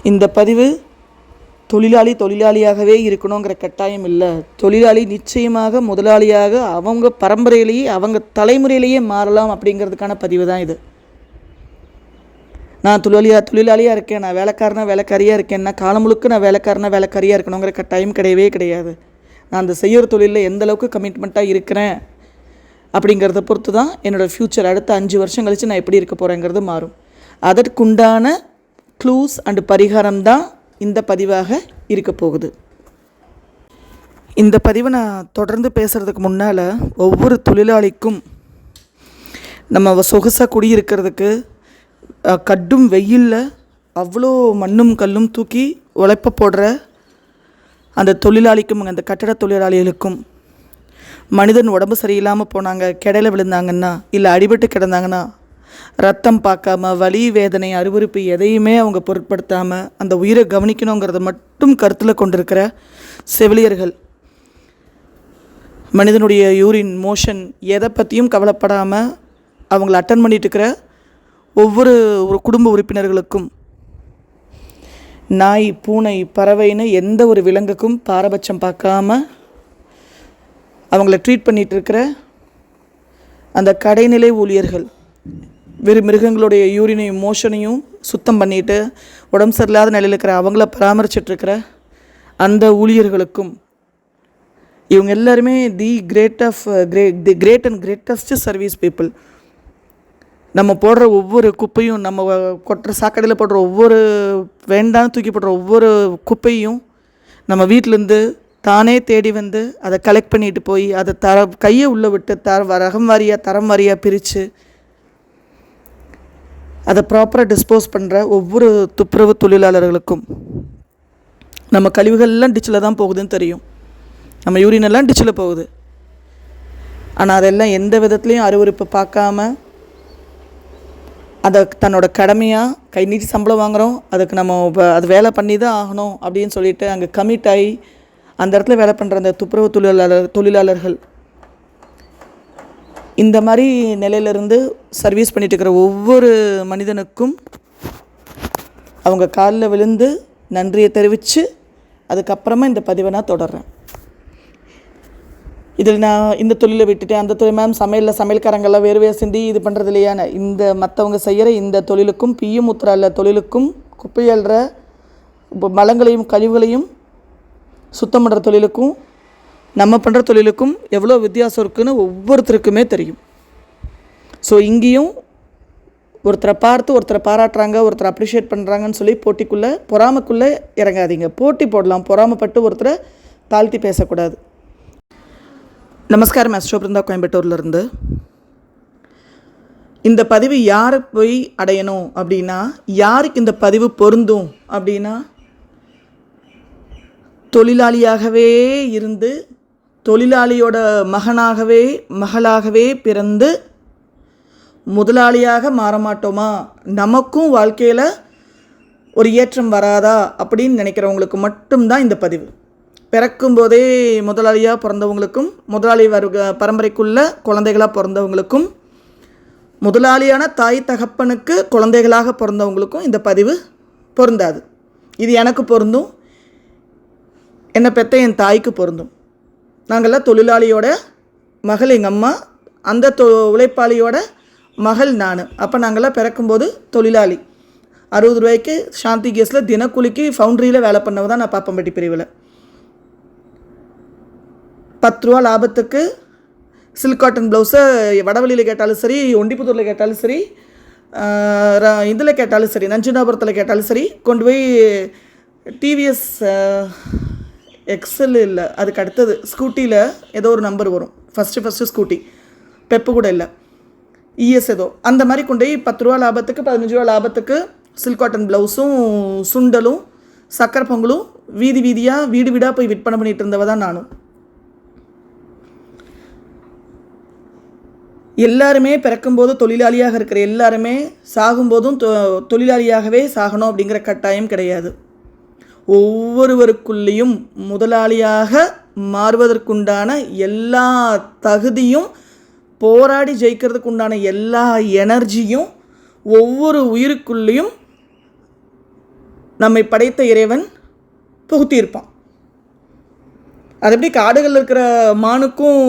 இந்த பதிவு தொழிலாளியாகவே இருக்கணுங்கிற கட்டாயம் இல்லை. தொழிலாளி நிச்சயமாக முதலாளியாக அவங்க பரம்பரையிலேயே அவங்க தலைமுறையிலேயே மாறலாம் அப்படிங்கிறதுக்கான பதிவு தான் இது. நான் தொழிலாளியாக இருக்கேன், நான் வேலைக்காரியாக இருக்கேன்னா காலம் முழுக்க நான் வேலைக்காரியாக இருக்கணுங்கிற கட்டாயம் கிடையவே கிடையாது. நான் அந்த செய்கிற தொழிலில் எந்த அளவுக்கு கமிட்மெண்ட்டாக இருக்கிறேன் அப்படிங்கிறத பொறுத்து தான் என்னோடய ஃப்யூச்சர் அடுத்த 5 வருஷம் கழித்து நான் எப்படி இருக்க போகிறேங்கிறது மாறும். அதற்குண்டான க்ளூஸ் அண்டு பரிகாரம் தான் இந்த பதிவாக இருக்க போகுது. இந்த பதிவை நான் தொடர்ந்து பேசுகிறதுக்கு முன்னால் ஒவ்வொரு தொழிலாளிக்கும் நம்ம சொகுசாக குடியிருக்கிறதுக்கு கடும் வெயிலில் அவ்வளோ மண்ணும் கல்லும் தூக்கி உழைப்ப போடுற அந்த தொழிலாளிக்கும் அந்த கட்டட தொழிலாளிகளுக்கும் மனிதன் உடம்பு சரியில்லாமல் போனாங்க, கிடையில விழுந்தாங்கன்னா இல்லை அடிபட்டு கிடந்தாங்கன்னா ரத்தம் பார்க்காம வலி வேதனை அருவருப்பு எதையுமே அவங்க பொருட்படுத்தாமல் அந்த உயிரை கவனிக்கணுங்கிறத மட்டும் கருத்தில் கொண்டிருக்கிற செவிலியர்கள், மனிதனுடைய யூரின் மோஷன் எதை பற்றியும் கவலைப்படாமல் அவங்கள அட்டன் பண்ணிட்டு இருக்கிற ஒவ்வொரு குடும்ப உறுப்பினர்களுக்கும், நாய் பூனை பறவைன்னு எந்த ஒரு விலங்குக்கும் பாரபட்சம் பார்க்காம அவங்கள ட்ரீட் பண்ணிகிட்டு இருக்கிற அந்த கடைநிலை ஊழியர்கள், மிருகங்களுடைய யூரினையும் மோஷனையும் சுத்தம் பண்ணிட்டு உடம்பு சரியில்லாத நிலையில் இருக்கிற அவங்கள பராமரிச்சிட்ருக்கிற அந்த ஊழியர்களுக்கும், இவங்க எல்லாருமே the great and greatest service people. நம்ம போடுற ஒவ்வொரு குப்பையும், நம்ம கொட்டுற சாக்கடையில் போடுற ஒவ்வொரு வேண்டாம் தூக்கி போடுற ஒவ்வொரு குப்பையும் நம்ம வீட்டிலேருந்து தானே தேடி வந்து அதை கலெக்ட் பண்ணிட்டு போய் அதை கையை உள்ளே விட்டு ரகம் வாரியாக தரம் வாரியாக பிரித்து அதை ப்ராப்பராக டிஸ்போஸ் பண்ணுற ஒவ்வொரு துப்புரவு தொழிலாளர்களுக்கும், நம்ம கழிவுகள்லாம் டிச்சில் தான் போகுதுன்னு தெரியும், நம்ம யூரினெல்லாம் டிச்சில் போகுது. ஆனால் அதெல்லாம் எந்த விதத்துலேயும் அருவருப்பு பார்க்காம அதை தன்னோட கடமையாக கை நீட்டி சம்பளம் வாங்குகிறோம், அதுக்கு நம்ம அது வேலை பண்ணி தான் ஆகணும் அப்படின்னு சொல்லிட்டு அங்கே கமிட் ஆகி அந்த இடத்துல வேலை பண்ணுற அந்த துப்புரவு தொழிலாளர்கள் இந்த மாதிரி நிலையிலிருந்து சர்வீஸ் பண்ணிட்டு இருக்கிற ஒவ்வொரு மனிதனுக்கும் அவங்க காலில் விழுந்து நன்றியை தெரிவித்து அதுக்கப்புறமா இந்த பதிவை நான் தொடர்றேன். இதில் நான் இந்த தொழிலை விட்டுட்டேன், அந்த தொழில் மேம் சமையல்காரங்கள்லாம் வேர்வையை சிந்தி இது பண்ணுறது இல்லையான இந்த மற்றவங்க செய்கிற இந்த தொழிலுக்கும் பியும் முத்திரால தொழிலுக்கும் குப்பையல்ற மலங்களையும் கழிவுகளையும் சுத்தம் பண்ணுற தொழிலுக்கும் நம்ம பண்ணுற தொழிலுக்கும் எவ்வளோ வித்தியாசம் இருக்குதுன்னு ஒவ்வொருத்தருக்குமே தெரியும். ஸோ இங்கேயும் ஒருத்தரை பார்த்து ஒருத்தரை பாராட்டுறாங்க, ஒருத்தரை அப்ரிஷியேட் பண்ணுறாங்கன்னு சொல்லி பொறாமைக்குள்ளே இறங்காதீங்க. போட்டி போடலாம், பொறாமைப்பட்டு ஒருத்தரை தாழ்த்தி பேசக்கூடாது. நமஸ்காரம், அஸ்ட்ரோ பிருந்தா, கோயம்புத்தூர்லேருந்து. இந்த பதிவு யாரை போய் அடையணும் அப்படின்னா, யாருக்கு இந்த பதிவு பொருந்தும் அப்படின்னா, தொழிலாளியாகவே இருந்து தொழிலாளியோட மகளாகவே பிறந்து முதலாளியாக மாற மாட்டோமா, நமக்கும் வாழ்க்கையில் ஒரு ஏற்றம் வராதா அப்படின்னு நினைக்கிறவங்களுக்கு மட்டும்தான் இந்த பதிவு. பிறக்கும்போதே முதலாளியாக பிறந்தவங்களுக்கும், முதலாளி பரம்பரைக்குள்ள குழந்தைகளாக பிறந்தவங்களுக்கும், முதலாளியான தாய் தகப்பனுக்கு குழந்தைகளாக பிறந்தவங்களுக்கும் இந்த பதிவு பொருந்தாது. இது எனக்கு பொருந்தும், என்னை பெற்ற என் தாய்க்கு பொருந்தும். நாங்கள்லாம் தொழிலாளியோட மகள் எங்கள் அம்மா, அந்த உழைப்பாளியோட மகள் நான். அப்போ நாங்கள்லாம் பிறக்கும்போது தொழிலாளி. 60 ரூபாய்க்கு சாந்தி கேஸில் தினக்கூலிக்கு ஃபவுண்ட்ரியில் வேலை பண்ணவ தான் நான் பாப்பம்பட்டி பிரிவில். 10 ரூபா லாபத்துக்கு சில்க் காட்டன் ப்ளவுஸை வடவழியில் கேட்டாலும் சரி, ஒண்டிப்புத்தூரில் கேட்டாலும் சரி, இதில் கேட்டாலும் சரி, நஞ்சுனாபுரத்தில் கேட்டாலும் சரி, கொண்டு போய் டிவிஎஸ் எக்ஸல் இல்லை, அதுக்கு அடுத்தது ஸ்கூட்டியில் ஏதோ ஒரு நம்பர் வரும், ஃபஸ்ட்டு ஸ்கூட்டி, பெப்பு கூட இல்லை, இஎஸ் ஏதோ அந்த மாதிரி கொண்டு போய் 10 ரூபா லாபத்துக்கு 15 ரூபா லாபத்துக்கு சில்க் காட்டன் ப்ளவுஸும் சுண்டலும் சக்கரை பொங்கலும் வீதியாக வீடாக போய் விற்பனை பண்ணிகிட்டு இருந்தவ தான் நானும். எல்லாருமே பிறக்கும்போது தொழிலாளியாக இருக்கிற எல்லாருமே சாகும்போதும் தொழிலாளியாகவே சாகணும் அப்படிங்கிற கட்டாயம் கிடையாது. ஒவ்வொருவருக்குள்ளேயும் முதலாளியாக மாறுவதற்குண்டான எல்லா தகுதியும், போராடி ஜெயிக்கிறதுக்கு உண்டான எல்லா எனர்ஜியும் ஒவ்வொரு உயிருக்குள்ளேயும் நம்மை படைத்த இறைவன் புகுத்தியிருப்பான். அது எப்படி காடுகளில் இருக்கிற மானுக்கும்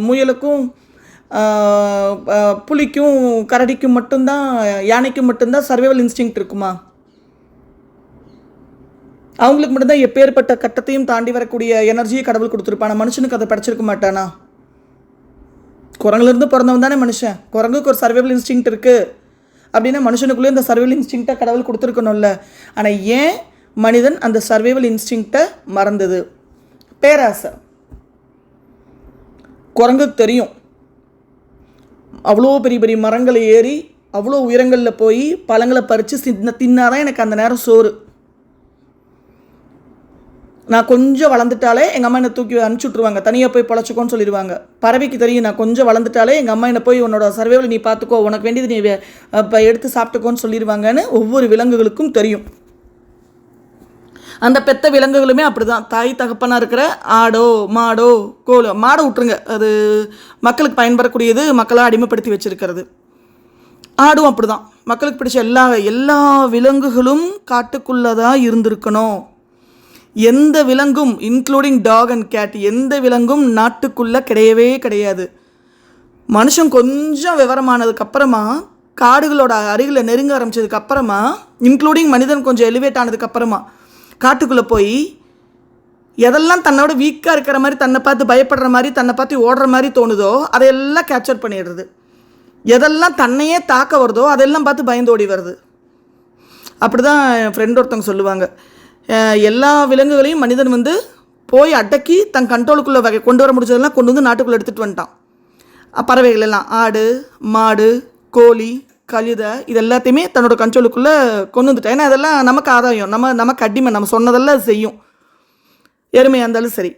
முயலுக்கும் புலிக்கும் கரடிக்கும் மட்டும்தான், யானைக்கும் மட்டும்தான் சர்வைவல் இன்ஸ்டிங்க்ட் இருக்குமா? அவங்களுக்கு மட்டும்தான் எப்பேற்பட்ட கட்டத்தையும் தாண்டி வரக்கூடிய எனர்ஜியை கடவுள் கொடுத்துருப்பானா? மனுஷனுக்கு அதை படைச்சிருக்க மாட்டானா? குரங்குலேருந்து பிறந்தவன் தானே மனுஷன். குரங்குக்கு ஒரு சர்வைவல் இன்ஸ்டிங்க்ட் இருக்குது அப்படின்னா மனுஷனுக்குள்ளே இந்த சர்வைவல் இன்ஸ்டிங்க்டை கடவுள் கொடுத்துருக்கணும்ல. ஆனால் ஏன் மனிதன் அந்த சர்வைவல் இன்ஸ்டிங்க்டை மறந்தது? பேராசை. குரங்குக்கு தெரியும் அவ்வளோ பெரிய பெரிய மரங்களை ஏறி அவ்வளோ உயரங்களில் போய் பழங்களை பறித்து தின்னாதான் எனக்கு அந்த நேரம் சோறு. நான் கொஞ்சம் வளர்ந்துட்டாலே எங்கள் அம்மா என்னை தூக்கி அனுப்பிச்சி விட்ருவாங்க, தனியாக போய் பொழைச்சிக்கோன்னு சொல்லிடுவாங்க. பறவைக்கு தெரியும் நான் கொஞ்சம் வளர்ந்துட்டாலே எங்கள் அம்மா என்னை போய் உன்னோட சர்வைவல் நீ பார்த்துக்கோ, உனக்கு வேண்டியது நீ இப்போ எடுத்து சாப்பிட்டுக்கோன்னு சொல்லிடுவாங்கன்னு ஒவ்வொரு விலங்குகளுக்கும் தெரியும். அந்த பெத்த விலங்குகளுமே அப்படி தான். தாய் தகப்பனாக இருக்கிற ஆடோ மாடோ கோலோ, மாடை விட்டுருங்க, அது மக்களுக்கு பயன்படக்கூடியது, மக்களாக அடிமைப்படுத்தி வச்சுருக்கிறது. ஆடும் அப்படி தான். மக்களுக்கு பிடிச்ச எல்லா விலங்குகளும் காட்டுக்குள்ளதாக இருந்திருக்கணும். எந்த விலங்கும் இன்க்ளூடிங் டாக் அண்ட் கேட், எந்த விலங்கும் நாட்டுக்குள்ளே கிடையவே கிடையாது. மனுஷன் கொஞ்சம் விவரமானதுக்கப்புறமா, காடுகளோட அருகில் நெருங்க ஆரம்பித்ததுக்கப்புறமா, இன்க்ளூடிங் மனிதன் கொஞ்சம் எலிவேட் ஆனதுக்கப்புறமா காட்டுக்குள்ளே போய் எதெல்லாம் தன்னோட வீக்காக இருக்கிற மாதிரி, தன்னை பார்த்து பயப்படுற மாதிரி, தன்னை பார்த்து ஓடுற மாதிரி தோணுதோ அதையெல்லாம் கேப்சர் பண்ணிடுறது. எதெல்லாம் தன்னையே தாக்க வருதோ அதெல்லாம் பார்த்து பயந்து ஓடி வருது. அப்படி தான் என் ஃப்ரெண்ட் ஒருத்தவங்க சொல்லுவாங்க, எல்லா விலங்குகளையும் மனிதன் போய் அடக்கி தன் கண்ட்ரோலுக்குள்ளே கொண்டு வர முடிஞ்சதெல்லாம் கொண்டு வந்து நாட்டுக்குள்ளே எடுத்துகிட்டு வந்துட்டான். பறவைகள் எல்லாம், ஆடு மாடு கோழி கழுதை, இது எல்லாத்தையுமே தன்னோட கண்ட்ரோலுக்குள்ளே கொண்டு வந்துட்டேன். ஏன்னா அதெல்லாம் நமக்கு ஆதாயம், நமக்கு அடிமை, நம்ம சொன்னதெல்லாம் செய்யும். எருமையாக இருந்தாலும் சரி.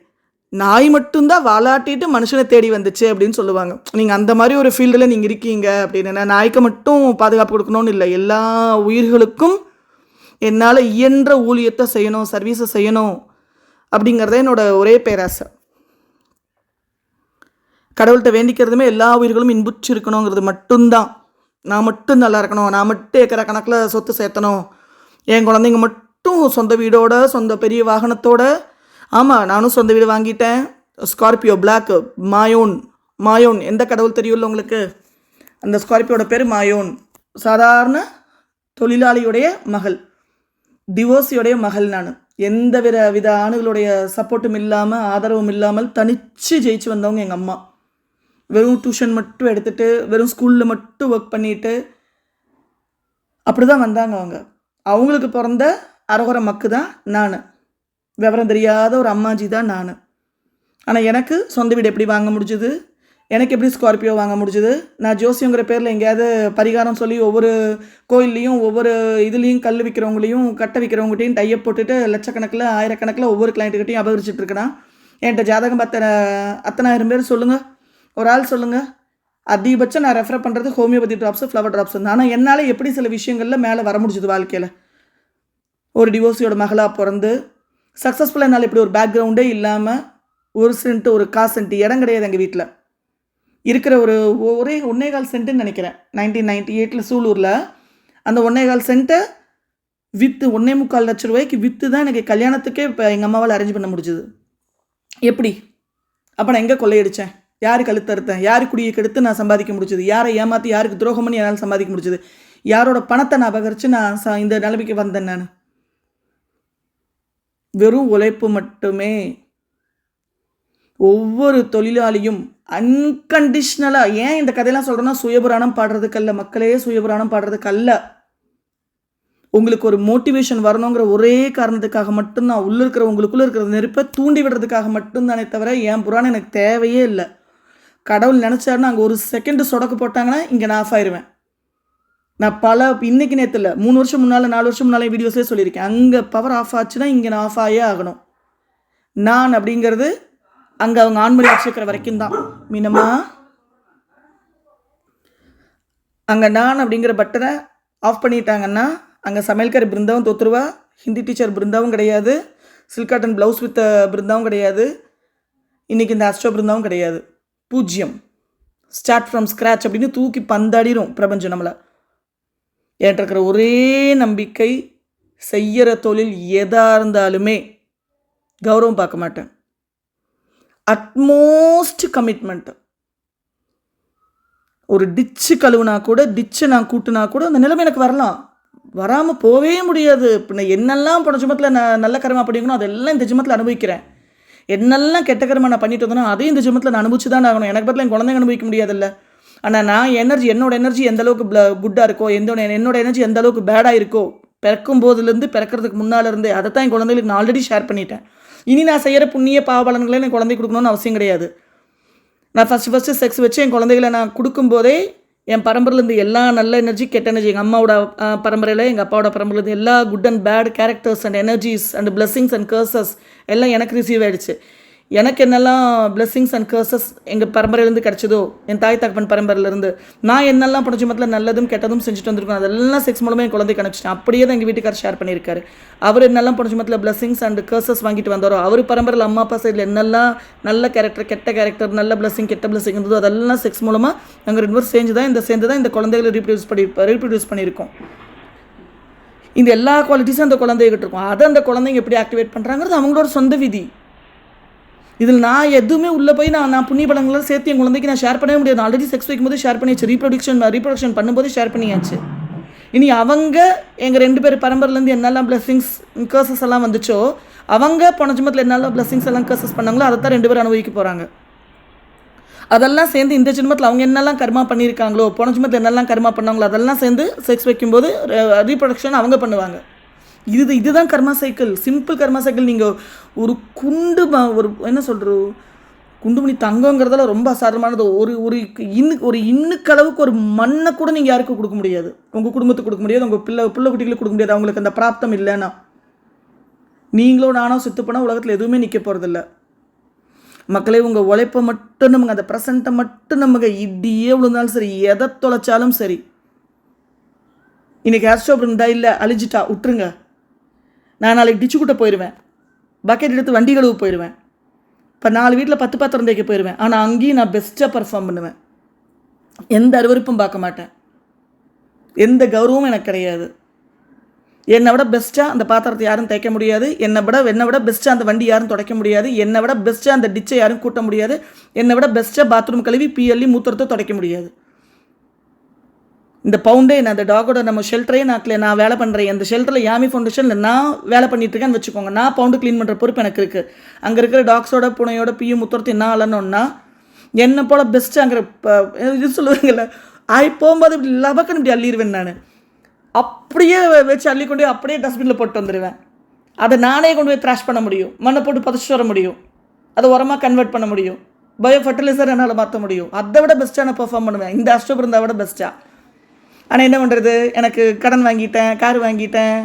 நாய் மட்டும்தான் வாலாட்டிட்டு மனுஷனை தேடி வந்துச்சு அப்படின்னு சொல்லுவாங்க. நீங்கள் அந்த மாதிரி ஒரு ஃபீல்டில் நீங்கள் இருக்கீங்க அப்படின்னு. நாய்க்கு மட்டும் பாதுகாப்பு கொடுக்கணும்னு இல்லை, எல்லா உயிர்களுக்கும் என்னால் இயன்ற ஊழியத்தை செய்யணும், சர்வீஸை செய்யணும் அப்படிங்கிறத என்னோட ஒரே பேராசை. கடவுள்கிட்ட வேண்டிக்கிறதுமே எல்லா உயிர்களும் இன்புற்று இருக்கணுங்கிறது மட்டும்தான். நான் மட்டும் நல்லா இருக்கணும், நான் மட்டும் ஏக்கற கணக்கில் சொத்து சேர்த்தணும், என் குழந்தைங்க மட்டும் சொந்த வீடோட சொந்த பெரிய வாகனத்தோட. ஆமாம், நானும் சொந்த வீடு வாங்கிட்டேன், ஸ்கார்பியோ பிளாக், மாயோன் எந்த கடவுள் தெரியும்ல உங்களுக்கு? அந்த ஸ்கார்பியோட பேர் மாயோன். சாதாரண தொழிலாளியுடைய மகள், டிவோர்ஸியோடைய மகள். நான் எந்த வித ஆணுகளுடைய சப்போர்ட்டும் இல்லாமல் ஆதரவும் இல்லாமல் தனித்து ஜெயிச்சு வந்தவங்க எங்கள் அம்மா. வெறும் டியூஷன் மட்டும் எடுத்துகிட்டு, வெறும் ஸ்கூலில் மட்டும் ஒர்க் பண்ணிவிட்டு அப்படி தான் வந்தாங்க அவங்க. அவங்களுக்கு பிறந்த அரைகுறை மக்கு தான் நான், விவரம் தெரியாத ஒரு அம்மாஜி தான் நான். ஆனால் எனக்கு சொந்த வீடு எப்படி வாங்க முடிஞ்சுது, எனக்கு எப்படி ஸ்கார்பியோ வாங்க முடிஞ்சுது? நான் ஜோசியங்கிற பேரில் எங்கேயாவது பரிகாரம் சொல்லி ஒவ்வொரு கோயில்லையும் ஒவ்வொரு இதுலேயும் கல் விற்கிறவங்களையும் கட்டை விற்கிறவங்ககிட்டையும் டையப் போட்டுட்டு லட்சக்கணக்கில் ஆயிரக்கணக்கில் ஒவ்வொரு கிளைண்ட்டுக்கிட்டையும் அபகரிச்சுட்டு இருக்கிறேன். என்கிட்ட ஜாதகம் பார்த்த அத்தனாயிரம் பேர் சொல்லுங்கள், ஒரு ஆள் சொல்லுங்கள். அதிகபட்சம் நான் ரெஃபர் பண்ணுறது ஹோமியோபதி ட்ராப்ஸு, ஃப்ளவர் ட்ராப்ஸு. ஆனால் என்னால் எப்படி சில விஷயங்களில் மேலே வர முடிஞ்சுது வாழ்க்கையில். ஒரு டிவோர்ஸியோட மகளாக பிறந்து சக்ஸஸ்ஃபுல்லாக என்னால் இப்படி ஒரு பேக்ரவுண்டே இல்லாமல், ஒரு சென்ட்டு ஒரு காசு சென்ட்டு இடம் கிடையாது எங்கள் வீட்டில். இருக்கிற ஒரே 1.25 சென்ட்டுன்னு நினைக்கிறேன். 1998 சூலூரில் அந்த 1.25 சென்ட்டை விற்று 1.25 லட்ச ரூபாய்க்கு விற்று தான் எனக்கு கல்யாணத்துக்கே இப்போ எங்கள் அம்மாவால் அரேஞ்ச் பண்ண முடிஞ்சுது. எப்படி? அப்போ நான் எங்கே கொள்ளையடித்தேன்? யார் கழுத்தறுத்தேன்? யார் குடியை கெடுத்து நான் சம்பாதிக்க முடிஞ்சது? யாரை ஏமாற்றி யாருக்கு துரோகம் பண்ணி என்னால் சம்பாதிக்க முடிஞ்சது? யாரோட பணத்தை நான் அபகரித்து நான் இந்த நிலைமைக்கு வந்தேன்? நான் வெறும் உழைப்பு மட்டுமே. ஒவ்வொரு தொழிலாளியும் அன்கண்டிஷ்னலாக, ஏன் இந்த கதையெல்லாம் சொல்கிறேன்னா, சுயபுராணம் பாடுறதுக்கல்ல மக்களே, சுயபுராணம் பாடுறதுக்கல்ல. உங்களுக்கு ஒரு மோட்டிவேஷன் வரணுங்கிற ஒரே காரணத்துக்காக மட்டும்தான், உங்களுக்குள்ளே இருக்கிற நெருப்பை தூண்டி விடுறதுக்காக மட்டும்தானே தவிர என் புராணம் எனக்கு தேவையே இல்லை. கடவுள் நினச்சாருன்னா அங்கே ஒரு செகண்டு சொடக்கு போட்டாங்கன்னா இங்கே நான் ஆஃப் ஆயிடுவேன். நான் இன்னைக்கு நேற்று இல்லை, 3 வருஷம் முன்னால் 4 வருஷம் முன்னாலே வீடியோஸ்லேயே சொல்லியிருக்கேன். அங்கே பவர் ஆஃப் ஆச்சுன்னா இங்கே நான் ஆஃப் ஆகியே ஆகணும். நான் அப்படிங்கிறது அங்கே அவங்க ஆண்மொழி வச்சுருக்கிற வரைக்கும் தான். மீனம்மா, அங்கே நான் அப்படிங்கிற பட்டனை ஆஃப் பண்ணிட்டாங்கன்னா அங்கே சமையல்காரி பிருந்தாவும் தோற்றுருவா, ஹிந்தி டீச்சர் பிருந்தாவும் கிடையாது, சில்க் காட்டன் ப்ளவுஸ் வித் பிருந்தாவும் கிடையாது, இன்றைக்கி இந்த அஸ்ட்ரோ பிருந்தாவும் கிடையாது. பூஜ்ஜியம், ஸ்டார்ட் ஃப்ரம் ஸ்க்ராச் அப்படின்னு தூக்கி பந்தாடிடும் பிரபஞ்சம் நம்மளை. என்கிட்ட இருக்கிற ஒரே நம்பிக்கை செய்கிற தொழில் எதாக இருந்தாலுமே கௌரவம் பார்க்க மாட்டேன். Utmost commitment. ஒரு டிச்சு கழுவுனா கூட, டிச்சை நான் கூட்டினா கூட அந்த நிலைமை எனக்கு வரலாம், வராமல் போவே முடியாது. இப்போ நான் என்னெல்லாம் போன ஜென்மத்தில் நான் நல்ல கர்மா பண்ணிக்கணும் அதெல்லாம் இந்த ஜென்மத்தில் அனுபவிக்கிறேன். என்னெல்லாம் கெட்ட கர்மா நான் பண்ணிட்டு வந்தேனோ அதையும் இந்த ஜென்மத்தில் நான் அனுபவிச்சு தான் ஆகணும். எனக்கு பதில் என் குழந்தைங்க அனுபவிக்க முடியாதுல்ல. ஆனால் நான் என்னோட எனர்ஜி எந்த அளவுக்கு குட்டாக இருக்கோ, என்னோட எனர்ஜி எந்த அளவுக்கு பேடாக இருக்கோ, பிறக்கும் போதுலேருந்து பிறக்கிறதுக்கு முன்னால் இருந்தே அதை தான் என் குழந்தைகளுக்கு நான் ஆல்ரெடி ஷேர் பண்ணிட்டேன். இனி நான் செய்கிற புண்ணிய பாவபலன்களை என் குழந்தை கொடுக்கணும்னு அவசியம் கிடையாது. நான் ஃபஸ்ட்டு செக்ஸ் வச்சு என் குழந்தைகளை நான் கொடுக்கும்போதே என் பரம்பரையிலேருந்து எல்லா நல்ல எனர்ஜி கெட்ட எனர்ஜி, எங்கள் அம்மாவோட பரம்பரையில் எங்கள் அப்பாவோட பரம்பரையிலேருந்து எல்லா good and bad characters and energies and blessings and curses எல்லாம் எனக்கு ரிசீவ் ஆகிடுச்சு. எனக்கு என்னெல்லாம் பிளெஸிங்ஸ் அண்ட் கர்சஸ் எங்கள் பரம்பரையிலேருந்து கிடச்சதோ, என் தாய் தகப்பன் பரம்பரையிலேருந்து நான் என்னெல்லாம் போன ஜென்மத்தில் நல்லதும் கெட்டதும் செஞ்சுட்டு வந்திருக்கோம் அதெல்லாம் செக்ஸ் மூலமாக என் குழந்தைக்கு அனுப்பிச்சிட்டேன். அப்படியே தான் எங்கள் வீட்டுக்காரர் ஷேர் பண்ணியிருக்காரு. அவர் என்னெல்லாம் போன ஜென்மத்தில் பிளெஸிங்ஸ் அண்ட் கர்சஸ் வாங்கிட்டு வந்தாரோ, அவர் பரம்பரையில் அம்மா அப்பா சைடில் என்னெல்லாம் நல்ல கேரக்டர் கெட்ட கேரக்டர், நல்ல பிளெஸிங் கெட்ட பிளெஸிங் இருந்ததோ அதெல்லாம் செக்ஸ் மூலமாக நாங்கள் 2 பேரும் சேர்ந்து தான் இந்த குழந்தைகளை ரீப்ரொடியூஸ் பண்ணியிருக்கோம். இந்த எல்லா குவாலிட்டிஸும் அந்த குழந்தைகிட்ட இருக்கும். அதை அந்த குழந்தைங்க எப்படி ஆக்டிவேட் பண்ணுறாங்கிறது அவங்களோட சொந்த விதி. இதில் நான் எதுவுமே உள்ளே போய் நான் புண்ணிய பலங்களாம் சேர்த்து என் குழந்தைக்கு நான் ஷேர் பண்ணவே முடியாது. ஆல்ரெடி செக்ஸ் வைக்கும்போது ஷேர் பண்ணியாச்சு, ரீப்ரொடக்ஷன் பண்ணும்போது ஷேர் பண்ணியாச்சு. இனி அவங்க எங்கள் 2 பேர் பரம்பரையிலேருந்து என்னெல்லாம் பிளெஸிங்ஸ் கர்சஸ் எல்லாம் வந்துச்சோ, அவங்க போன ஜென்மத்தில் என்னெல்லாம் பிளெஸிங்ஸ் எல்லாம் கர்சஸ் பண்ணாங்களோ அதை தான் 2 பேரும் அனுபவிக்க போகிறாங்க. அதெல்லாம் சேர்ந்து இந்த ஜென்மத்தில் அவங்க என்னெல்லாம் கர்மா பண்ணியிருக்காங்களோ, போன ஜென்மத்தில் என்னெல்லாம் கர்மா பண்ணாங்களோ அதெல்லாம் சேர்ந்து செக்ஸ் வைக்கும்போது ரீப்ரொடக்ஷன் அவங்க பண்ணுவாங்க. இதுதான் கர்மா சைக்கிள், சிம்பிள் கர்மா சைக்கிள். நீங்கள் ஒரு ஒரு என்ன சொல்கிறோம், குண்டுமணி தங்கங்கிறதால ரொம்ப அசாதாரணமானது. ஒரு இன்னுக்களவுக்கு ஒரு மண்ணை கூட நீங்கள் யாருக்கும் கொடுக்க முடியாது, உங்கள் குடும்பத்துக்கு கொடுக்க முடியாது, உங்கள் பிள்ளை குட்டிகளுக்கு கொடுக்க முடியாது. அவங்களுக்கு அந்த பிராப்தம் இல்லைன்னா நீங்களோ நானோ செத்து போனால் உலகத்தில் எதுவுமே நிற்க போகிறதில்ல. மக்களே, உங்கள் உழைப்பை மட்டும் நமக்கு, அந்த ப்ரெசண்ட்டை மட்டும் நமக்கு இடியே விழுந்தாலும் சரி, எதை தொலைச்சாலும் சரி, இன்றைக்கி ஆஸ்ட்ரோப் இருந்தால் இல்லை அழிஞ்சிட்டா விட்டுருங்க. நான் நாளைக்கு டிச்சு கூட்ட போயிடுவேன், பக்கெட் எடுத்து வண்டி கழுவு போயிடுவேன், இப்போ 4 வீட்டில் 10 பாத்திரம் தேய்க்க போயிடுவேன். ஆனால் அங்கேயும் நான் பெஸ்ட்டாக பர்ஃபார்ம் பண்ணுவேன். எந்த அருவருப்பும் பார்க்க மாட்டேன், எந்த கௌரவமும் எனக்கு கிடையாது. என்னை விட பெஸ்ட்டாக அந்த பாத்திரத்தை யாரும் தேய்க்க முடியாது, என்னை விட பெஸ்ட்டாக அந்த வண்டி யாரும் துடைக்க முடியாது, என்னை விட பெஸ்ட்டாக அந்த டிச்சை யாரும் கூட்ட முடியாது, என்னை விட பெஸ்ட்டாக பாத்ரூம் கழுவி பிஎல்இ மூத்திரத்தை துடைக்க முடியாது. இந்த பவுண்டே நான் அந்த டாகோட நம்ம ஷெல்டரே நான் வேலை பண்ணுறேன். அந்த ஷெல்டரில் யாமி ஃபவுண்டேஷனில் நான் வேலை பண்ணிகிட்ருக்கேன்னு வச்சுக்கோங்க. நான் பவுண்டு க்ளீன் பண்ணுற பொறுப்பு எனக்கு இருக்குது. அங்கே இருக்கிற டாக்ஸோட பூனையோட பியும் முத்துறத்து என்ன ஆளணுன்னா என்னை போல் பெஸ்ட்டு அங்கே இது சொல்லுவாங்கல்ல, போகும்போது இப்படி லபக்குன்னு இப்படி அள்ளிடுவேன். நான் அப்படியே வச்சு அள்ளிக்கொண்டு அப்படியே டஸ்ட்பினில் போட்டு வந்துடுவேன். அதை நானே கொண்டு போய் த்ராஷ் பண்ண முடியும், மண்ணை போட்டு புதைச்சி வர முடியும், அதை உரமாக கன்வெர்ட் பண்ண முடியும், பயோ ஃபர்டிலைசர் என்னால் மாற்ற முடியும். அதை விட பெஸ்ட்டாக நான் பெர்ஃபார்ம் பண்ணுவேன், இந்த அஷ்டபிருந்தா விட பெஸ்ட்டாக. ஆனால் என்ன பண்ணுறது, எனக்கு கடன் வாங்கிட்டேன், கார் வாங்கிட்டேன்,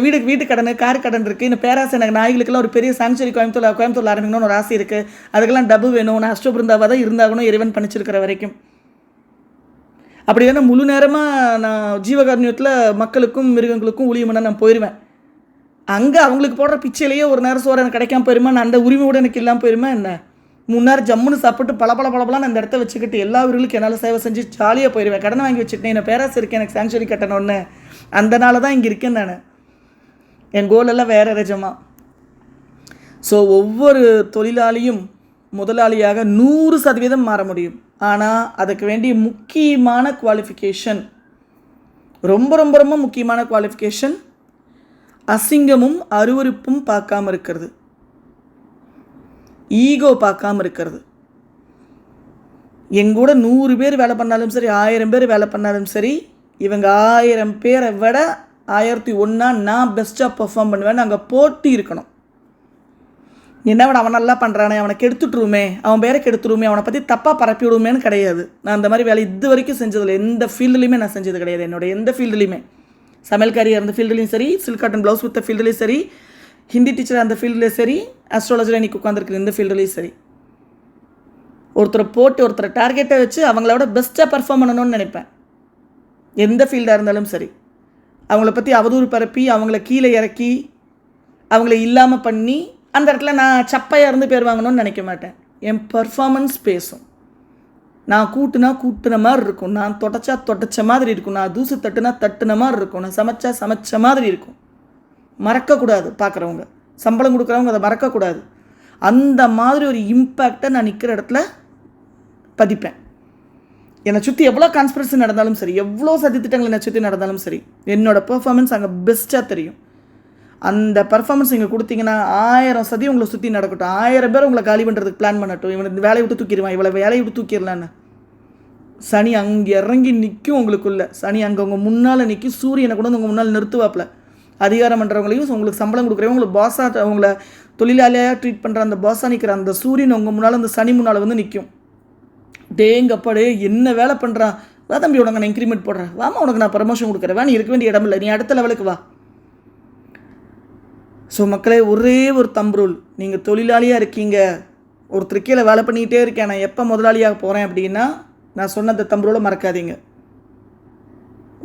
வீட்டு கடன், கார் கடன் இருக்குது. இன்னும் பேராசை, எனக்கு நாய்களுக்கெல்லாம் ஒரு பெரிய சாங்சுரி கோயம்புத்தூரில் ஆரம்பிக்கணும்னு ஒரு ஆசை இருக்குது. அதுக்கெல்லாம் டப்பு வேணும். நான் அஷ்டபிருந்தாவாக தான் இருந்தாகணும் இறைவன் பண்ணிச்சிருக்கிற வரைக்கும். அப்படி வேணால் முழு நேரமாக நான் ஜீவகாருண்யத்தில் மக்களுக்கும் மிருகங்களுக்கும் ஊழியம்னா நான் போயிடுவேன். அங்கே அவங்களுக்கு போடுற பிச்சையிலேயே ஒரு நேரம் சோறு எனக்கு கிடைக்காம போயிருமா, நான் அந்த உரிமை கூட எனக்கு இல்லாமல் போயிருமா என்ன? 3 நேரம் ஜம்முன்னு சாப்பிட்டு பளபளன்னு அந்த இடத்த வச்சுக்கிட்டு எல்லா ஊர்களுக்கும் என்னால் சேவை செஞ்சு ஜாலியாக போயிடுவேன். கடன் வாங்கி வச்சுட்டேன், என்ன பேராசை இருக்கேன், எனக்கு சாங்சுரி கட்டணும்னு. அந்த நாள் தான் இங்கே இருக்கேன் நான். என் கோலெல்லாம் வேறு ரஜமா. ஸோ ஒவ்வொரு தொழிலாளியும் முதலாளியாக 100% மாற முடியும். ஆனால் அதுக்கு வேண்டிய முக்கியமான குவாலிஃபிகேஷன், ரொம்ப ரொம்ப ரொம்ப முக்கியமான குவாலிஃபிகேஷன், அசிங்கமும் அருவருப்பும் பார்க்காம இருக்கிறது, ஈகோ பார்க்காம இருக்கிறது. எங்கூட 100 பேர் வேலை பண்ணாலும் சரி, 1000 பேர் வேலை பண்ணாலும் சரி, இவங்க 1000 பேரை விட 1001 நான் பெஸ்ட்டாக பெர்ஃபார்ம் பண்ணுவேன். அங்கே போட்டி இருக்கணும். என்ன விட அவன் நல்லா பண்ணுறானே, அவனை கெடுத்துட்ருமே, அவன் பேரை கெடுத்துருமே, அவனை பற்றி தப்பாக பரப்பி விடுமேன்னு கிடையாது. நான் அந்த மாதிரி வேலை இது வரைக்கும் செஞ்சதில்லை, எந்த ஃபீல்டுலையுமே நான் செஞ்சது கிடையாது. என்னோடய எந்த ஃபீல்டுலையுமே, சமையல்காரியாக இருந்த ஃபீல்டுலையும் சரி, சில்க் காட்டன் ப்ளவுஸ் வித்த ஃபீல்டுலேயும் சரி, ஹிந்தி டீச்சராக அந்த ஃபீல்டுலேயும் சரி, அஸ்ட்ராலஜியில் இன்றைக்கி உட்காந்துருக்குற இந்த ஃபீல்டுலேயும் சரி, ஒருத்தரை டார்கெட்டை வச்சு அவங்களோட பெஸ்ட்டாக பர்ஃபார்ம் பண்ணணும்னு நினைப்பேன். எந்த ஃபீல்டாக இருந்தாலும் சரி, அவங்கள பற்றி அவதூறு பரப்பி அவங்கள கீழே இறக்கி அவங்கள இல்லாமல் பண்ணி அந்த இடத்துல நான் சப்பையாக இருந்து பேர் வாங்கணும்னு நினைக்க மாட்டேன். என் பர்ஃபார்மன்ஸ் பேசும். நான் கூட்டுன மாதிரி இருக்கும், நான் தொடச்ச மாதிரி இருக்கும், நான் தூசு தட்டுன மாதிரி இருக்கும், நான் சமைச்ச மாதிரி இருக்கும். மறக்கக்கூடாது. பார்க்குறவங்க, சம்பளம் கொடுக்குறவங்க அதை மறக்கக்கூடாது. அந்த மாதிரி ஒரு இம்பேக்டை நான் நிற்கிற இடத்துல பதிப்பேன். என்னை சுற்றி எவ்வளோ கான்ஸ்பிரசி நடந்தாலும் சரி, எவ்வளோ சதித்திட்டங்கள் என்னை சுற்றி நடந்தாலும் சரி, என்னோடய பெர்ஃபார்மன்ஸ் அங்கே பெஸ்ட்டாக தெரியும். அந்த பர்ஃபார்மன்ஸ் நீங்கள் கொடுத்தீங்கன்னா 1000 சதி உங்களை சுற்றி நடக்கட்டும், 1000 பேர் உங்களை காலி பண்ணுறதுக்கு பிளான் பண்ணட்டும், இவனை இந்த வேலையை விட்டு தூக்கிடுவான், இவ்வளோ வேலையை விட்டு தூக்கிடலான்னு, சனி அங்கே இறங்கி நிற்கும் உங்களுக்குள்ள. சனி அங்கே உங்கள் முன்னால் நிற்கும். சூரியனை கூட உங்கள் முன்னால் நிறுத்துவாப்பில். அதிகாரம் பண்ணுறவங்களையும் உங்களுக்கு சம்பளம் கொடுக்குறவங்க, உங்களுக்கு பாஸாக உங்களை தொழிலாளியாக ட்ரீட் பண்ணுற அந்த பாஸாக நிற்கிற அந்த சூரியன் உங்கள் முன்னால் அந்த சனி முன்னால் வந்து நிற்கும். டேங்கப்பாடே என்ன வேலை பண்ணுறான், வா தம்பி உனக்கு நான் இன்க்ரிமெண்ட் போடுறேன், வாமா உனக்கு நான் ப்ரமோஷன் கொடுக்குறேன், நீ இருக்க வேண்டிய இடம் இல்லை, நீ அடுத்த லெவலுக்கு வா. ஸோ மக்களே, ஒரே ஒரு தம்பு ரூல், நீங்கள் தொழிலாளியாக இருக்கீங்க, ஒருத்தர் கீழே வேலை பண்ணிக்கிட்டே இருக்கேன், நான் எப்போ முதலாளியாக போகிறேன் அப்படின்னா நான் சொன்ன அந்த தம்பு ரூலை மறக்காதீங்க.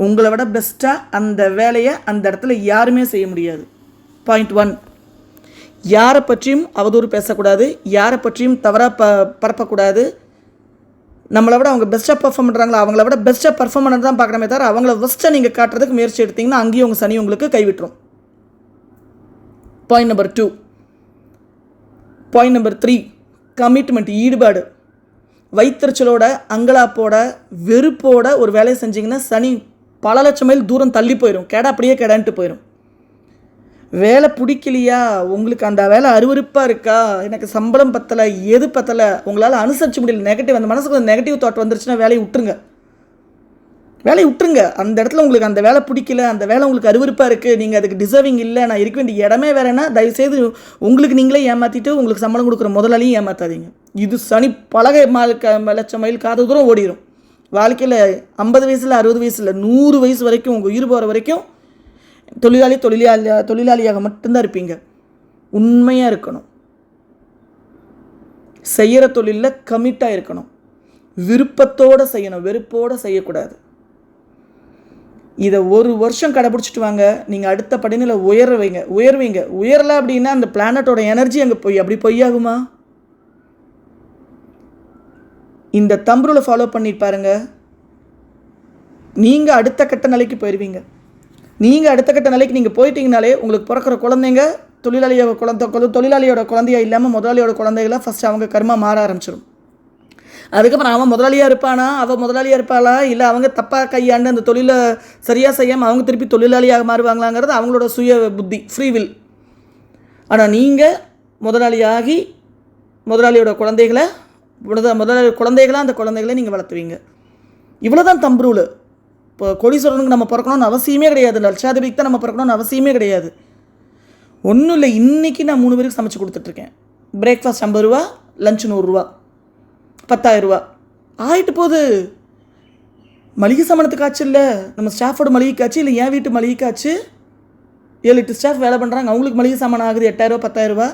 உங்களை விட பெஸ்ட்டாக அந்த வேலையை அந்த இடத்துல யாருமே செய்ய முடியாது. பாயிண்ட் 1, யாரை பற்றியும் அவதூறு பேசக்கூடாது, யாரை பற்றியும் தவறாக பரப்பக்கூடாது. நம்மளை விட அவங்க பெஸ்ட்டாக பர்ஃபார்ம் பண்ணுறாங்களா, அவங்கள விட பெஸ்ட்டாக பர்ஃபார்ம் பண்ணது தான் பார்க்குறமே தவிர அவங்கள பெஸ்ட்டாக நீங்கள் காட்டுறதுக்கு முயற்சி எடுத்திங்கன்னா அங்கேயும் உங்கள் சனி உங்களுக்கு கைவிட்டுரும். Point number 2. Point number 3, commitment, ஈடுபாடு. வைத்தறிச்சலோட, அங்கலாப்போட, வெறுப்போட ஒரு வேலையை செஞ்சிங்கன்னா சனி பல லட்சம் மைல் தூரம் தள்ளி போயிடும், கேடா அப்படியே கேடான்ட்டு போயிடும். வேலை பிடிக்கலையா, உங்களுக்கு அந்த வேலை அருவருப்பாக இருக்கா, எனக்கு சம்பளம் பத்தலை, எது பத்தலை, உங்களால் அனுசரிச்சு முடியல, நெகட்டிவ், அந்த மனசுக்கு ஒரு நெகட்டிவ் தாட் வந்துருச்சுன்னா வேலையை விட்டுருங்க. அந்த இடத்துல உங்களுக்கு அந்த வேலை பிடிக்கல, அந்த வேலை உங்களுக்கு அருவருப்பாக இருக்குது, நீங்கள் அதுக்கு டிசர்விங் இல்லை, நான் இருக்க வேண்டிய இடமே வேறேன்னா தயவுசெய்து உங்களுக்கு நீங்களே ஏமாற்றிட்டு உங்களுக்கு சம்பளம் கொடுக்குற முதலாளியும் ஏமாற்றாதீங்க. இது சனி பலகை லட்சம் மைல் காது தூரம் ஓடிடும். வாழ்க்கையில் 50 வயசில் 60 வயசில் 100 வயசு வரைக்கும் உங்கள் உயிர் போகிற வரைக்கும் தொழிலாளியாக மட்டும்தான் இருப்பீங்க. உண்மையாக இருக்கணும், செய்கிற தொழிலில் கமிட்டாக இருக்கணும், விருப்பத்தோடு செய்யணும், வெறுப்போடு செய்யக்கூடாது. இதை 1 வருஷம் கடைப்பிடிச்சிட்டு வாங்க, நீங்கள் அடுத்த படிநிலை உயர்வீங்க. உயரலை அப்படின்னா அந்த பிளானட்டோட எனர்ஜி அங்கே அப்படி பொய்யாகுமா? இந்த தம்புருளை ஃபாலோ பண்ணி பாருங்க, நீங்கள் அடுத்த கட்ட நிலைக்கு போயிடுவீங்க. நீங்கள் அடுத்த கட்ட நிலைக்கு நீங்கள் போயிட்டீங்கனாலே உங்களுக்கு பிறக்கிற குழந்தைங்க தொழிலாளியோட குழந்தையா இல்லாமல் முதலாளியோட குழந்தைகளாக ஃபஸ்ட்டு அவங்க கர்மா மாற ஆரம்பிச்சிடும். அதுக்கப்புறம் அவன் முதலாளியாக இருப்பானா, அவள் முதலாளியாக இருப்பாளா, இல்லை அவங்க தப்பாக கையாண்டு அந்த தொழிலை சரியாக செய்யாமல் அவங்க திருப்பி தொழிலாளியாக மாறுவாங்களாங்கிறது அவங்களோட சுய புத்தி, ஃப்ரீவில். ஆனால் நீங்கள் முதலாளியாகி முதலாளியோட குழந்தைகளை குழந்தைகளாக அந்த குழந்தைகளை நீங்கள் வளர்த்துவீங்க. இவ்வளோ தான் தம்புரூல். இப்போ கோடீஸ்வரனுக்கு நம்ம பிறக்கணும்னு அவசியமே கிடையாது, லட்சாதிபதிக்கு தான் நம்ம பிறக்கணும்னு அவசியமே கிடையாது. ஒன்றும் இல்லை, இன்றைக்கி நான் 3 பேருக்கு சமைச்சு கொடுத்துட்ருக்கேன். பிரேக்ஃபாஸ்ட் 50 ரூபா, லஞ்ச் 100 ரூபா, 10,000 ரூபா ஆகிட்டு போகுது. மளிகை சாமானத்துக்கு ஆச்சு இல்லை, நம்ம ஸ்டாஃபோட மளிகை காய்ச்சி, இல்லை என் வீட்டு மளிகை காய்ச்சி 7-8 ஸ்டாஃப் வேலை பண்ணுறாங்க, அவங்களுக்கு மளிகை சாமான் ஆகுது 8,000 ரூபா 10,000 ரூபா,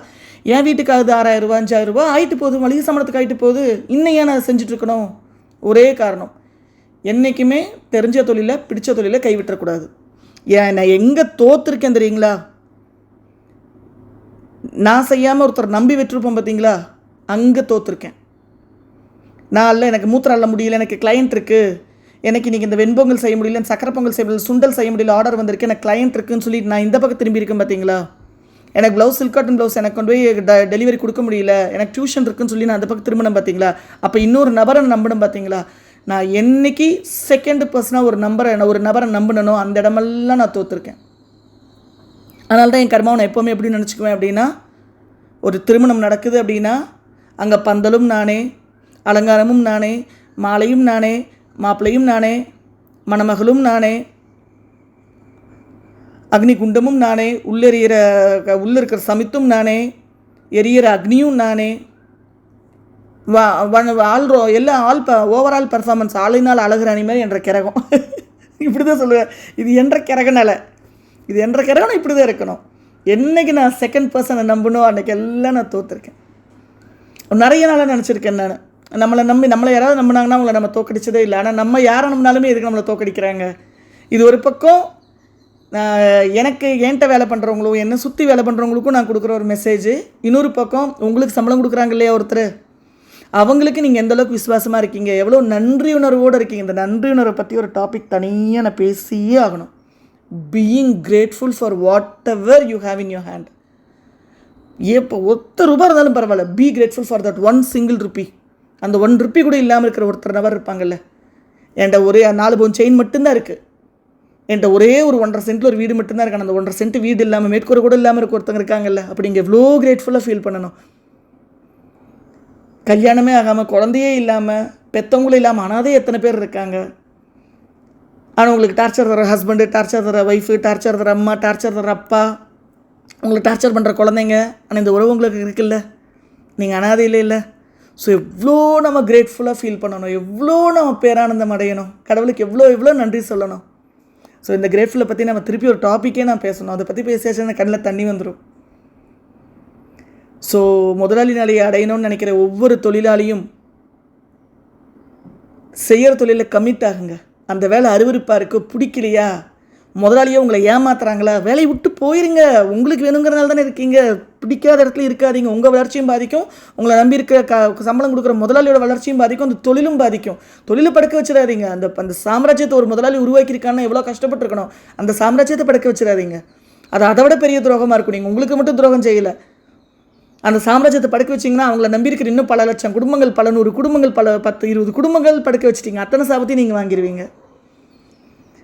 என் வீட்டுக்கு ஆகுது 6,000 ரூபா 5,000 ரூபா ஆகிட்டு போகுது. மளிகை சாமானத்துக்கு ஆகிட்டு போகுது. இன்னும் ஏன் நான் செஞ்சிட்ருக்கணும்? ஒரே காரணம், என்றைக்குமே தெரிஞ்ச தொழிலை பிடிச்ச தொழிலை கைவிட்டக்கூடாது. நான் எங்கே தோற்றுருக்கேன் தெரியுங்களா? நான் செய்யாமல் ஒருத்தர் நம்பி விட்டுருப்போம் பார்த்தீங்களா, அங்கே தோற்றுருக்கேன். நான் இல்லை, எனக்கு மூத்திரம் அள்ள முடியல, எனக்கு கிளையண்ட் இருக்குது, எனக்கு இன்றைக்கி இந்த வெண்பொங்கல் செய்ய முடியல, சக்கரை பொங்கல் செய்ய முடியல, சுண்டல் செய்ய முடியல, ஆர்டர் வந்திருக்கு, எனக்கு கிளையண்ட் இருக்குன்னு சொல்லி நான் இந்த பக்கம் திரும்பி இருக்கேன் பார்த்தீங்களா? எனக்கு ப்ளவுஸ் சில்க் காட்டன் ப்ளவுஸ் எனக்கு கொண்டு போய் டெலிவரி கொடுக்க முடியல, எனக்கு டியூஷன் இருக்குன்னு சொல்லி நான் அந்த பக்கம் திரும்பினேன் பார்த்தீங்களா? அப்போ இன்னொரு நபரை நம்பணும் பார்த்தீங்களா? நான் என்றைக்கு செகண்ட் பர்சனாக ஒரு நபரை நம்பினனோ அந்த இடமெல்லாம் நான் தோற்றுருக்கேன். அதனால தான் என் கர்மாவை நான் எப்போவுமே எப்படி நினச்சிக்குவேன் அப்படின்னா, ஒரு திருமணம் நடக்குது அப்படின்னா அங்கே பந்தலும் நானே, அலங்காரமும் நானே, மாலையும் நானே, மாப்பிள்ளையும் நானே, மணமகளும் நானே, அக்னி குண்டமும் நானே, உள்ளே இருக்கிற சமித்தும் நானே, எரியிற அக்னியும் நானே, ஓவரால் பர்ஃபார்மன்ஸ் ஆளினால் அழகுராணி மாதிரி என்ற கிரகம். இப்படி தான் சொல்லுவேன், இது என்ற கிரகனால, இது என்ற கிரகம் இப்படி தான் இருக்கணும். என்றைக்கு நான் செகண்ட் பர்சனை நம்பணும் அன்றைக்கி எல்லாம் நான் தோற்றுருக்கேன். நிறைய நாளாக நினச்சிருக்கேன் நான், நம்மளை யாராவது நம்பினாங்கன்னா அவங்கள நம்ம தோக்கடிச்சதே இல்லை. ஆனால் நம்ம யாரை நம்பினாலுமே எதுக்கு நம்மளை தோக்கடிக்கிறாங்க? இது ஒரு பக்கம் எனக்கு என்கிட்ட வேலை பண்ணுறவங்களும் என்னை சுற்றி வேலை பண்ணுறவங்களுக்கும் நான் கொடுக்குற ஒரு மெசேஜ். இன்னொரு பக்கம் உங்களுக்கு சம்பளம் கொடுக்குறாங்க இல்லையா ஒருத்தர், அவங்களுக்கு நீங்கள் எந்தளவுக்கு விசுவாசமாக இருக்கீங்க, எவ்வளோ நன்றி உணர்வோடு இருக்கீங்க. இந்த நன்றி உணர்வை பற்றி ஒரு டாபிக் தனியாக நான் பேசியே ஆகணும். Being grateful for what ever you have in your hand. இப்போ ₹1 இருந்தாலும் பரவாயில்ல, பி கிரேட்ஃபுல் ஃபார் தட் ₹1 அந்த ₹1 கூட இல்லாமல் இருக்கிற ஒருத்தர் நபர் இருப்பாங்கல்ல. என்கிட்ட ஒரே 4 பவுன் செயின் மட்டும்தான் இருக்குது, என்கிட்ட ஒரே ஒரு 1.5 சென்ட்டில் ஒரு வீடு மட்டும்தான் இருக்கு, அந்த 1.5 சென்ட் வீடு இல்லாமல் மேற்கூரை கூட இல்லாமல் இருக்க ஒருத்தங்க இருக்காங்கல்ல. அப்படி இங்கே எவ்வளோ கிரேட்ஃபுல்லாக ஃபீல் பண்ணணும். கல்யாணமே ஆகாமல், குழந்தையே இல்லாமல், பெற்றவங்களும் இல்லாமல் அனாதே எத்தனை பேர் இருக்காங்க. ஆனால் உங்களுக்கு டார்ச்சர் தர ஹஸ்பண்டு, டார்ச்சர் தர ஒய்ஃபு, டார்ச்சர் தர அம்மா, டார்ச்சர் தர அப்பா, உங்களை டார்ச்சர் பண்ணுற குழந்தைங்க. ஆனால் இந்த உறவு உங்களுக்கு இருக்குல்ல, நீங்கள் அனாதையில் இல்லை. ஸோ எவ்வளோ நம்ம கிரேட்ஃபுல்லாக ஃபீல் பண்ணணும், எவ்வளோ நம்ம பேரானந்தம் அடையணும், கடவுளுக்கு எவ்வளோ நன்றி சொல்லணும். ஸோ இந்த கிரேட்ஃபுல்லை பற்றி நம்ம திருப்பி ஒரு டாப்பிக்கே நான் பேசணும். அதை பற்றி பேசியாச்சுன்னா கண்ணில் தண்ணி வந்துடும். ஸோ முதலாளி நிலையை அடையணும்னு நினைக்கிற ஒவ்வொரு தொழிலாளியும் செய்கிற தொழிலில் கமிட் ஆகுங்க. அந்த வேலை அருவருப்பாக இருக்குது, பிடிக்கலையா, முதலாளியோ உங்களை ஏமாத்துறாங்களா, வேலையை விட்டு போயிருங்க. உங்களுக்கு வேணுங்கிறனால தானே இருக்கீங்க. பிடிக்காத இடத்துல இருக்காதீங்க. உங்கள் வளர்ச்சியும் பாதிக்கும், உங்களை நம்பி இருக்க சம்பளம் கொடுக்குற முதலாளியோட வளர்ச்சியும் பாதிக்கும், அந்த தொழிலும் பாதிக்கும். தொழிலை படுக்க வச்சிடாதீங்க. அந்த சாம்ராஜ்யத்தை ஒரு முதலாளி உருவாக்கியிருக்கான்னு எவ்வளோ கஷ்டப்பட்டுருக்கணும், அந்த சாம்ராஜ்யத்தை படுக்க வச்சிடாதீங்க. அது அதை விட பெரிய துரோகமாக இருக்கும். நீங்கள் உங்களுக்கு மட்டும் துரோகம் செய்யலை, அந்த சாம்ராஜ்யத்தை படுக்க வச்சிங்கன்னா அவங்கள நம்பியிருக்கிற இன்னும் பல லட்சம் குடும்பங்கள், பல 100 குடும்பங்கள், பல 10-20 குடும்பங்கள் படுக்க வச்சிட்டிங்க. அத்தனை சாபத்தையும் நீங்கள் வாங்கிடுவீங்க.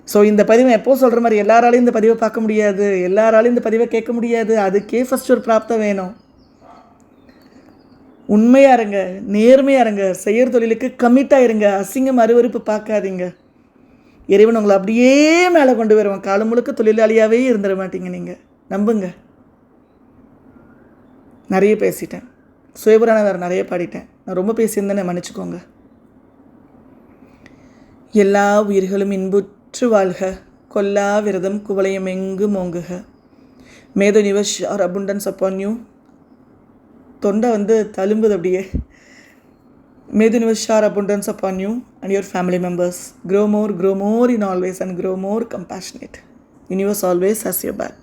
ஸோ இந்த பதிவை எப்போ சொல்கிற மாதிரி எல்லாராலையும் இந்த பதிவை பார்க்க முடியாது, எல்லாராலையும் இந்த பதிவை கேட்க முடியாது. அதுக்கே ஃபஸ்ட் ஒரு பிராப்தம் வேணும். உண்மையாக இருங்க, நேர்மையாக இருங்க, செய்கிற தொழிலுக்கு கமிட்டாக இருங்க, அசிங்கம் அருவருப்பு பார்க்காதீங்க. இறைவன் உங்களை அப்படியே மேலே கொண்டு வருவான். காலம் முழுக்க தொழிலாளியாகவே இருந்துட மாட்டீங்க. நீங்கள் நம்புங்க. நிறைய பேசிட்டேன், சுயபுரான வேறு நிறைய பாடிட்டேன். நான் ரொம்ப பேசியிருந்தேன்னு மன்னிச்சுக்கோங்க. எல்லா உயிர்களும் இன்புற்று வாழ்க, கொல்லா விரதம் குவளையம் எங்கு மோங்குக. May the universe shower abundance upon you. தொண்டை தழும்புது அப்படியே. May the universe shower abundance upon you and your family members. Grow more in always and grow more compassionate. Universe always has your back.